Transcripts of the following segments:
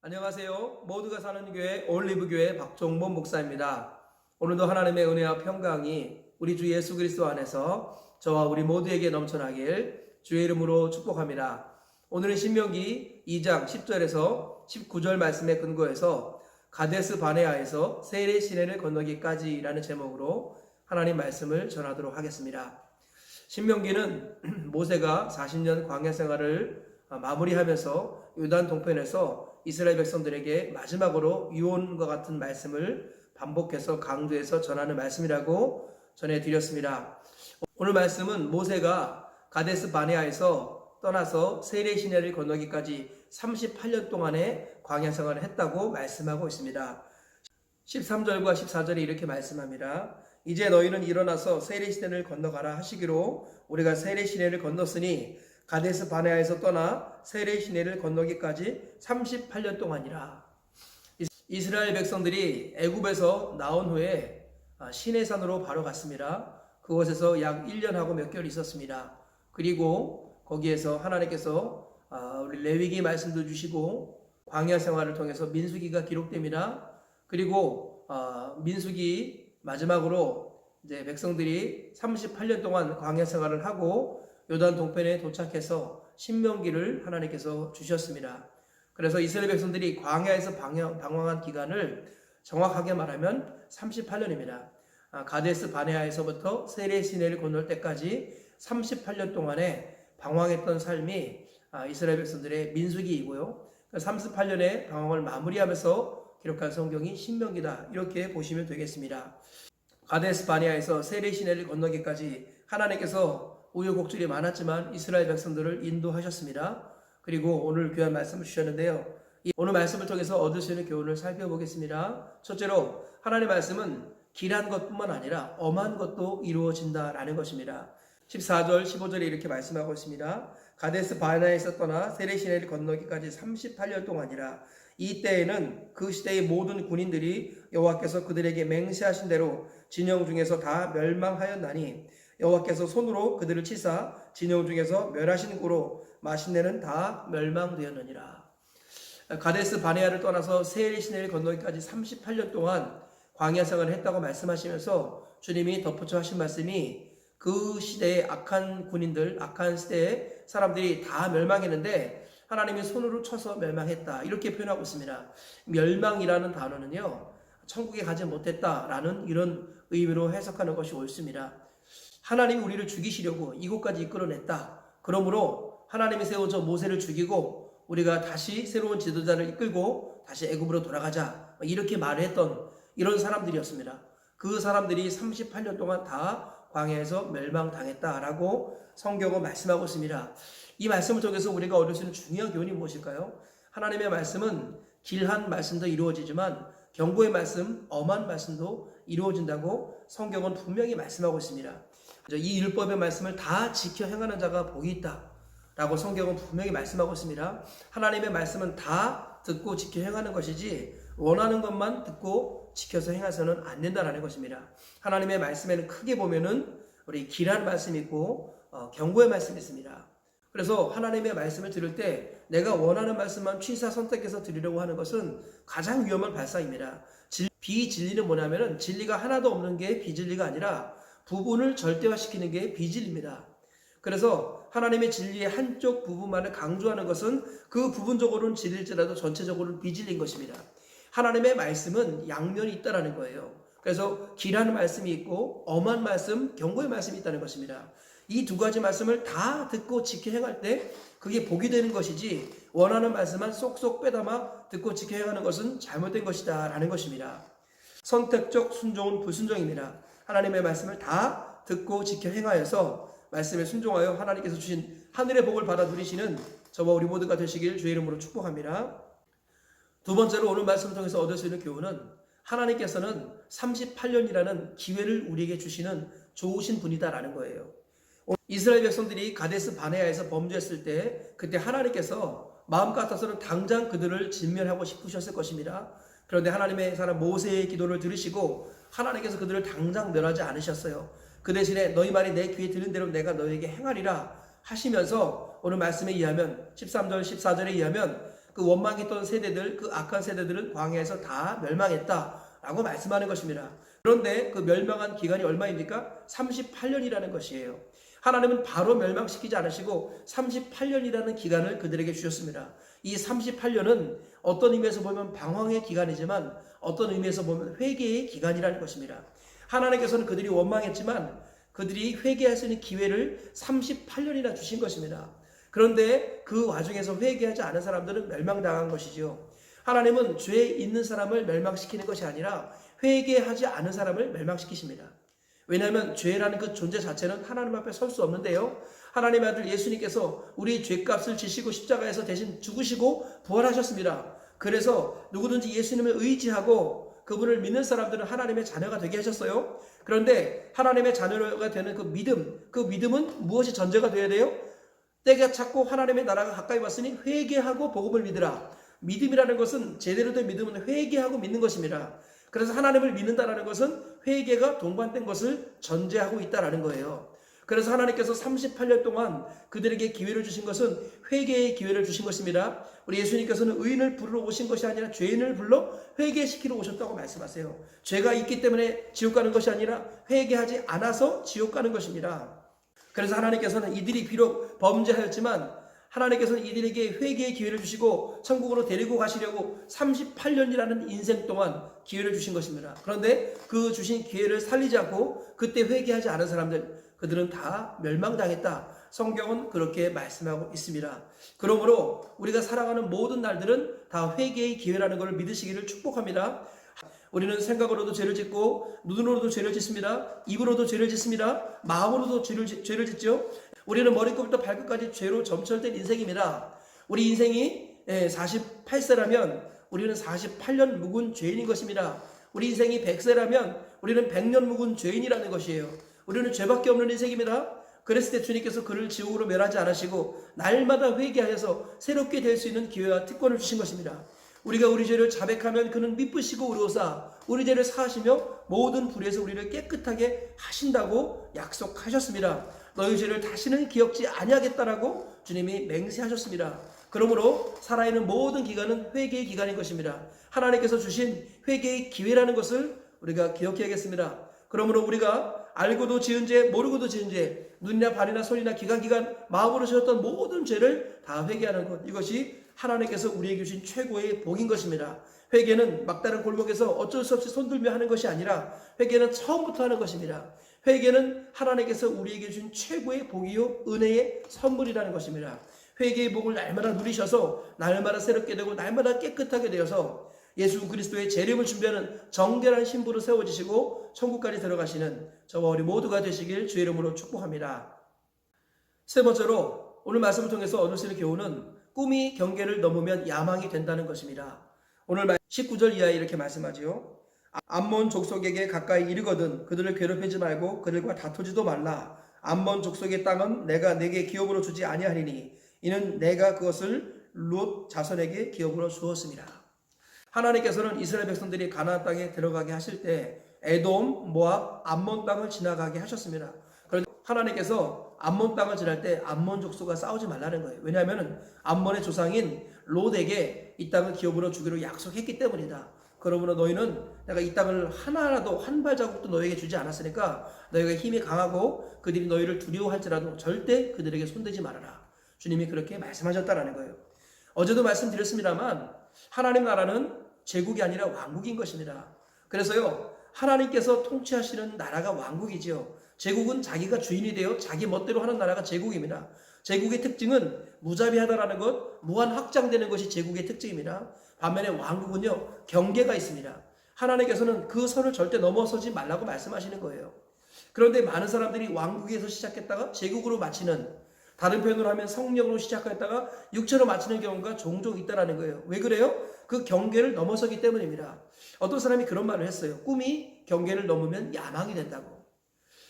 안녕하세요. 모두가 사는 교회 올리브교회 박종범 목사입니다. 오늘도 하나님의 은혜와 평강이 우리 주 예수 그리스도 안에서 저와 우리 모두에게 넘쳐나길 주의 이름으로 축복합니다. 오늘은 신명기 2장 10절에서 19절 말씀에 근거해서 가데스 바네아에서 세례 시내를 건너기까지라는 제목으로 하나님 말씀을 전하도록 하겠습니다. 신명기는 모세가 40년 광야 생활을 마무리하면서 요단 동편에서 이스라엘 백성들에게 마지막으로 유언과 같은 말씀을 반복해서 강조해서 전하는 말씀이라고 전해드렸습니다. 오늘 말씀은 모세가 가데스 바네아에서 떠나서 세례 시내를 건너기까지 38년 동안의 광야 생활을 했다고 말씀하고 있습니다. 13절과 14절에 이렇게 말씀합니다. 이제 너희는 일어나서 세례 시내를 건너가라 하시기로 우리가 세례 시내를 건넜으니 가데스 바네아에서 떠나 세례 시내를 건너기까지 38년 동안이라. 이스라엘 백성들이 애굽에서 나온 후에 시내산으로 바로 갔습니다. 그곳에서 약 1년하고 몇 개월 있었습니다. 그리고 거기에서 하나님께서 우리 레위기 말씀도 주시고 광야 생활을 통해서 민수기가 기록됩니다. 그리고 민수기 마지막으로 이제 백성들이 38년 동안 광야 생활을 하고 요단 동편에 도착해서 신명기를 하나님께서 주셨습니다. 그래서 이스라엘 백성들이 광야에서 방황한 기간을 정확하게 말하면 38년입니다. 가데스 바네아에서부터 세례 시내를 건널 때까지 38년 동안에 방황했던 삶이 이스라엘 백성들의 민수기이고요. 38년의 방황을 마무리하면서 기록한 성경이 신명기다, 이렇게 보시면 되겠습니다. 가데스 바네아에서 세례 시내를 건너기까지 하나님께서 우여곡절이 많았지만 이스라엘 백성들을 인도하셨습니다. 그리고 오늘 귀한 말씀을 주셨는데요. 오늘 말씀을 통해서 얻을 수 있는 교훈을 살펴보겠습니다. 첫째로 하나님의 말씀은 길한 것뿐만 아니라 엄한 것도 이루어진다라는 것입니다. 14절 15절에 이렇게 말씀하고 있습니다. 가데스 바네아에서 떠나 세례 시내를 건너기까지 38년 동안이라. 이때에는 그 시대의 모든 군인들이 여호와께서 그들에게 맹세하신 대로 진영 중에서 다 멸망하였나니 여호와께서 손으로 그들을 치사 진영 중에서 멸하신 고로 마신내는 다 멸망되었느니라. 가데스 바네아를 떠나서 세례 시내를 건너기까지 38년 동안 광야 생활을 했다고 말씀하시면서 주님이 덧붙여 하신 말씀이 그 시대의 악한 군인들, 악한 시대의 사람들이 다 멸망했는데 하나님이 손으로 쳐서 멸망했다, 이렇게 표현하고 있습니다. 멸망이라는 단어는요, 천국에 가지 못했다라는 이런 의미로 해석하는 것이 옳습니다. 하나님이 우리를 죽이시려고 이곳까지 이끌어냈다. 그러므로 하나님이 세운 저 모세를 죽이고 우리가 다시 새로운 지도자를 이끌고 다시 애굽으로 돌아가자, 이렇게 말을 했던 이런 사람들이었습니다. 그 사람들이 38년 동안 다 광야에서 멸망당했다라고 성경은 말씀하고 있습니다. 이 말씀을 통해서 우리가 얻을 수 있는 중요한 교훈이 무엇일까요? 하나님의 말씀은 길한 말씀도 이루어지지만 경고의 말씀, 엄한 말씀도 이루어진다고 성경은 분명히 말씀하고 있습니다. 이 율법의 말씀을 다 지켜 행하는 자가 복이 있다 라고 성경은 분명히 말씀하고 있습니다. 하나님의 말씀은 다 듣고 지켜 행하는 것이지 원하는 것만 듣고 지켜서 행해서는 안 된다라는 것입니다. 하나님의 말씀에는 크게 보면은 우리 길한 말씀이 있고 경고의 말씀이 있습니다. 그래서 하나님의 말씀을 들을 때 내가 원하는 말씀만 취사 선택해서 드리려고 하는 것은 가장 위험한 발상입니다. 비진리는 뭐냐면은 진리가 하나도 없는 게 비진리가 아니라 부분을 절대화시키는 게 비진리입니다. 그래서 하나님의 진리의 한쪽 부분만을 강조하는 것은 그 부분적으로는 진리일지라도 전체적으로는 비진리인 것입니다. 하나님의 말씀은 양면이 있다라는 거예요. 그래서 길한 말씀이 있고 엄한 말씀, 경고의 말씀이 있다는 것입니다. 이 두 가지 말씀을 다 듣고 지켜 행할 때 그게 복이 되는 것이지 원하는 말씀만 쏙쏙 빼담아 듣고 지켜 행하는 것은 잘못된 것이다 라는 것입니다. 선택적 순종은 불순종입니다. 하나님의 말씀을 다 듣고 지켜 행하여서 말씀에 순종하여 하나님께서 주신 하늘의 복을 받아 누리시는 저와 우리 모두가 되시길 주의 이름으로 축복합니다. 두 번째로 오늘 말씀을 통해서 얻을 수 있는 교훈은 하나님께서는 38년이라는 기회를 우리에게 주시는 좋으신 분이다라는 거예요. 이스라엘 백성들이 가데스 바네아에서 범죄했을 때 그때 하나님께서 마음 같아서는 당장 그들을 진멸하고 싶으셨을 것입니다. 그런데 하나님의 사람 모세의 기도를 들으시고 하나님께서 그들을 당장 멸하지 않으셨어요. 그 대신에 너희 말이 내 귀에 들은 대로 내가 너에게 행하리라 하시면서 오늘 말씀에 의하면 13절 14절에 의하면 그 원망했던 세대들, 그 악한 세대들은 광야에서 다 멸망했다라고 말씀하는 것입니다. 그런데 그 멸망한 기간이 얼마입니까? 38년이라는 것이에요. 하나님은 바로 멸망시키지 않으시고 38년이라는 기간을 그들에게 주셨습니다. 이 38년은 어떤 의미에서 보면 방황의 기간이지만 어떤 의미에서 보면 회개의 기간이라는 것입니다. 하나님께서는 그들이 원망했지만 그들이 회개할 수 있는 기회를 38년이나 주신 것입니다. 그런데 그 와중에서 회개하지 않은 사람들은 멸망당한 것이죠. 하나님은 죄에 있는 사람을 멸망시키는 것이 아니라 회개하지 않은 사람을 멸망시키십니다. 왜냐하면 죄라는 그 존재 자체는 하나님 앞에 설 수 없는데요. 하나님의 아들 예수님께서 우리 죄값을 지시고 십자가에서 대신 죽으시고 부활하셨습니다. 그래서 누구든지 예수님을 의지하고 그분을 믿는 사람들은 하나님의 자녀가 되게 하셨어요. 그런데 하나님의 자녀가 되는 그 믿음은 무엇이 전제가 되어야 돼요? 때가 찼고 하나님의 나라가 가까이 왔으니 회개하고 복음을 믿으라. 믿음이라는 것은 제대로 된 믿음은 회개하고 믿는 것입니다. 그래서 하나님을 믿는다는 것은 회개가 동반된 것을 전제하고 있다는 거예요. 그래서 하나님께서 38년 동안 그들에게 기회를 주신 것은 회개의 기회를 주신 것입니다. 우리 예수님께서는 의인을 부르러 오신 것이 아니라 죄인을 불러 회개시키러 오셨다고 말씀하세요. 죄가 있기 때문에 지옥 가는 것이 아니라 회개하지 않아서 지옥 가는 것입니다. 그래서 하나님께서는 이들이 비록 범죄하였지만 하나님께서는 이들에게 회개의 기회를 주시고 천국으로 데리고 가시려고 38년이라는 인생 동안 기회를 주신 것입니다. 그런데 그 주신 기회를 살리지 않고 그때 회개하지 않은 사람들, 그들은 다 멸망당했다. 성경은 그렇게 말씀하고 있습니다. 그러므로 우리가 살아가는 모든 날들은 다 회개의 기회라는 것을 믿으시기를 축복합니다. 우리는 생각으로도 죄를 짓고 눈으로도 죄를 짓습니다. 입으로도 죄를 짓습니다. 마음으로도 죄를 짓죠. 우리는 머리끝부터 발끝까지 죄로 점철된 인생입니다. 우리 인생이 48세라면 우리는 48년 묵은 죄인인 것입니다. 우리 인생이 100세라면 우리는 100년 묵은 죄인이라는 것이에요. 우리는 죄밖에 없는 인생입니다. 그랬을 때 주님께서 그를 지옥으로 멸하지 않으시고 날마다 회개하여서 새롭게 될 수 있는 기회와 특권을 주신 것입니다. 우리가 우리 죄를 자백하면 그는 미쁘시고 의로사 우리 죄를 사하시며 모든 불의에서 우리를 깨끗하게 하신다고 약속하셨습니다. 너희 죄를 다시는 기억지 아니하겠다라고 주님이 맹세하셨습니다. 그러므로 살아있는 모든 기간은 회개의 기간인 것입니다. 하나님께서 주신 회개의 기회라는 것을 우리가 기억해야겠습니다. 그러므로 우리가 알고도 지은 죄, 모르고도 지은 죄, 눈이나 발이나 손이나 기관, 마음으로 지었던 모든 죄를 다 회개하는 것, 이것이 하나님께서 우리에게 주신 최고의 복인 것입니다. 회개는 막다른 골목에서 어쩔 수 없이 손들며 하는 것이 아니라 회개는 처음부터 하는 것입니다. 회개는 하나님께서 우리에게 주신 최고의 복이요 은혜의 선물이라는 것입니다. 회개의 복을 날마다 누리셔서 날마다 새롭게 되고 날마다 깨끗하게 되어서 예수 그리스도의 재림을 준비하는 정결한 신부로 세워지시고 천국까지 들어가시는 저와 우리 모두가 되시길 주의 이름으로 축복합니다. 세 번째로 오늘 말씀을 통해서 얻을 수 있는 교훈은 꿈이 경계를 넘으면 야망이 된다는 것입니다. 오늘 19절 이하에 이렇게 말씀하지요. 암몬 족속에게 가까이 이르거든 그들을 괴롭히지 말고 그들과 다투지도 말라. 암몬 족속의 땅은 내가 내게 기업으로 주지 아니하리니 이는 내가 그것을 롯 자손에게 기업으로 주었습니다. 하나님께서는 이스라엘 백성들이 가나안 땅에 들어가게 하실 때 에돔, 모압, 암몬 땅을 지나가게 하셨습니다. 그런데 하나님께서 암몬 땅을 지날 때 암몬 족속과 싸우지 말라는 거예요. 왜냐하면 암몬의 조상인 롯에게 이 땅을 기업으로 주기로 약속했기 때문이다. 그러므로 너희는 내가 이 땅을 하나라도 한 발자국도 너에게 주지 않았으니까 너희가 힘이 강하고 그들이 너희를 두려워할지라도 절대 그들에게 손대지 말아라. 주님이 그렇게 말씀하셨다라는 거예요. 어제도 말씀드렸습니다만 하나님 나라는 제국이 아니라 왕국인 것입니다. 그래서요, 하나님께서 통치하시는 나라가 왕국이지요. 제국은 자기가 주인이 되어 자기 멋대로 하는 나라가 제국입니다. 제국의 특징은 무자비하다라는 것, 무한 확장되는 것이 제국의 특징입니다. 반면에 왕국은요, 경계가 있습니다. 하나님께서는 그 선을 절대 넘어서지 말라고 말씀하시는 거예요. 그런데 많은 사람들이 왕국에서 시작했다가 제국으로 마치는, 다른 표현으로 하면 성령으로 시작했다가 육체로 마치는 경우가 종종 있다는 거예요. 왜 그래요? 그 경계를 넘어서기 때문입니다. 어떤 사람이 그런 말을 했어요. 꿈이 경계를 넘으면 야망이 된다고.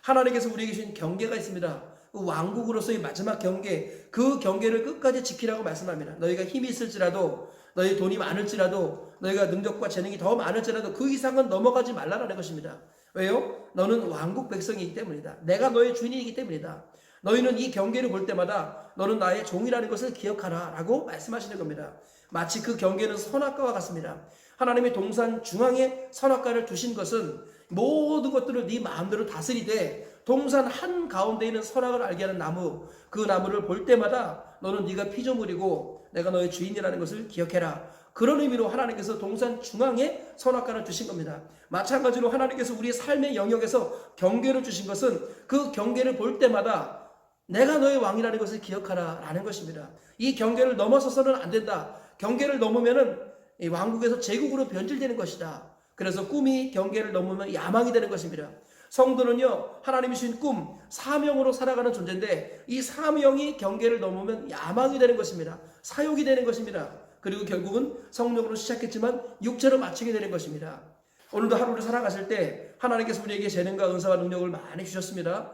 하나님께서 우리에게 주신 경계가 있습니다. 그 왕국으로서의 마지막 경계, 그 경계를 끝까지 지키라고 말씀합니다. 너희가 힘이 있을지라도, 너희 돈이 많을지라도, 너희가 능력과 재능이 더 많을지라도 그 이상은 넘어가지 말라라는 것입니다. 왜요? 너는 왕국 백성이기 때문이다. 내가 너의 주인이기 때문이다. 너희는 이 경계를 볼 때마다 너는 나의 종이라는 것을 기억하라 라고 말씀하시는 겁니다. 마치 그 경계는 선악과와 같습니다. 하나님이 동산 중앙에 선악과를 두신 것은 모든 것들을 네 마음대로 다스리되 동산 한 가운데 있는 선악을 알게 하는 나무, 그 나무를 볼 때마다 너는 네가 피조물이고 내가 너의 주인이라는 것을 기억해라. 그런 의미로 하나님께서 동산 중앙에 선악과를 주신 겁니다. 마찬가지로 하나님께서 우리의 삶의 영역에서 경계를 주신 것은 그 경계를 볼 때마다 내가 너의 왕이라는 것을 기억하라 라는 것입니다. 이 경계를 넘어서서는 안 된다. 경계를 넘으면은 이 왕국에서 제국으로 변질되는 것이다. 그래서 꿈이 경계를 넘으면 야망이 되는 것입니다. 성도는요, 하나님이 주신 꿈, 사명으로 살아가는 존재인데 이 사명이 경계를 넘으면 야망이 되는 것입니다. 사욕이 되는 것입니다. 그리고 결국은 성령으로 시작했지만 육체로 마치게 되는 것입니다. 오늘도 하루를 살아가실 때 하나님께서 우리에게 재능과 은사와 능력을 많이 주셨습니다.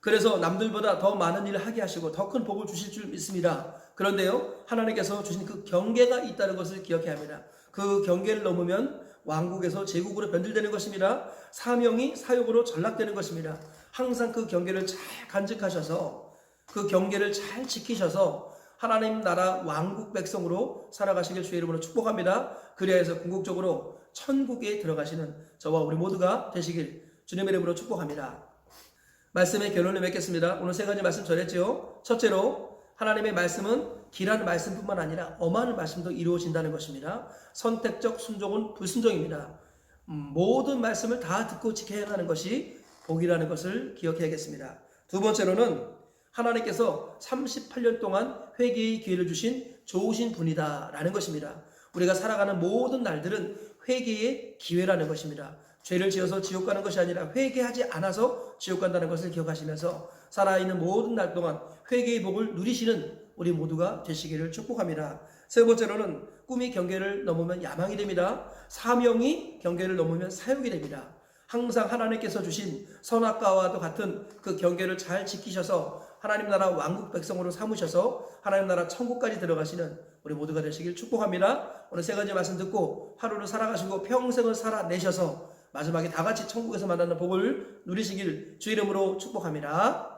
그래서 남들보다 더 많은 일을 하게 하시고 더 큰 복을 주실 줄 믿습니다. 그런데요, 하나님께서 주신 그 경계가 있다는 것을 기억해야 합니다. 그 경계를 넘으면 왕국에서 제국으로 변질되는 것입니다. 사명이 사욕으로 전락되는 것입니다. 항상 그 경계를 잘 간직하셔서 그 경계를 잘 지키셔서 하나님 나라 왕국 백성으로 살아가시길 주의 이름으로 축복합니다. 그래야 해서 궁극적으로 천국에 들어가시는 저와 우리 모두가 되시길 주님의 이름으로 축복합니다. 말씀의 결론을 맺겠습니다. 오늘 세 가지 말씀 전했죠. 첫째로 하나님의 말씀은 길한 말씀뿐만 아니라 엄한 말씀도 이루어진다는 것입니다. 선택적 순종은 불순종입니다. 모든 말씀을 다 듣고 지켜야 하는 것이 복이라는 것을 기억해야겠습니다. 두 번째로는 하나님께서 38년 동안 회개의 기회를 주신 좋으신 분이다 라는 것입니다. 우리가 살아가는 모든 날들은 회개의 기회라는 것입니다. 죄를 지어서 지옥 가는 것이 아니라 회개하지 않아서 지옥 간다는 것을 기억하시면서 살아있는 모든 날 동안 회개의 복을 누리시는 우리 모두가 되시기를 축복합니다. 세 번째로는 꿈이 경계를 넘으면 야망이 됩니다. 사명이 경계를 넘으면 사역이 됩니다. 항상 하나님께서 주신 선악과와도 같은 그 경계를 잘 지키셔서 하나님 나라 왕국 백성으로 삼으셔서 하나님 나라 천국까지 들어가시는 우리 모두가 되시길 축복합니다. 오늘 세 가지 말씀 듣고 하루를 살아가시고 평생을 살아내셔서 마지막에 다 같이 천국에서 만나는 복을 누리시길 주 이름으로 축복합니다.